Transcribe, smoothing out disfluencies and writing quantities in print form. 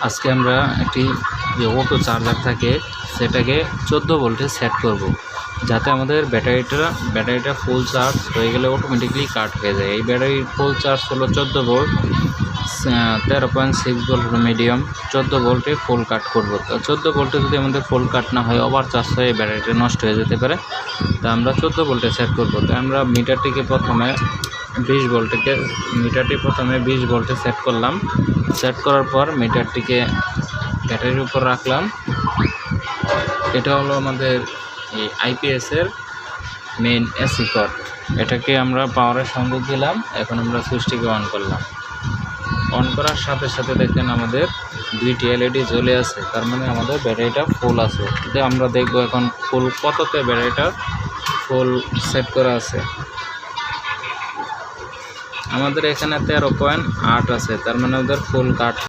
আজকে আমরা একটি যে অটো চার্জার থাকে সেটাকে 14 ভোল্টে সেট করব, যাতে আমাদের ব্যাটারিটা ফুল চার্জ হয়ে গেলে অটোমেটিকলি কাট হয়ে যায়। এই ব্যাটারির ফুল চার্জ হলো 14 ভোল্ট, 13.6 ভোল্ট হলো মিডিয়াম, 14 ভোল্টে ফুল কাট করব। তো 14 ভোল্টে যদি আমাদের ফুল কাট না হয়, ওভার চার্জ হয়ে ব্যাটারিটা নষ্ট হয়ে যেতে পারে। তো আমরা 14 ভোল্টে সেট করব। তো আমরা মিটারটি প্রথমে 20 ভোল্টে সেট করলাম। সেট করার পর মিটারটিকে ব্যাটারির উপর রাখলাম। এটা হলো আমাদের এই আইপিএসের মেইন এসি কর্ড। এটাকে আমরা পাওয়ারের সংযোগ দিলাম। এখন আমরা সুইচটিকে অন করলাম। অন করার সাথে সাথে দেখেন আমাদের 2টি এলইডি জ্বলে আছে, তার মানে আমাদের ব্যাটারিটা ফুল আছে। তো আমরা দেখব এখন ফুল কততে ব্যাটারিটা ফুল সেট করা আছে। আমাদের এখানে 13.8 আছে, তার মানে আমাদের ফুল কাট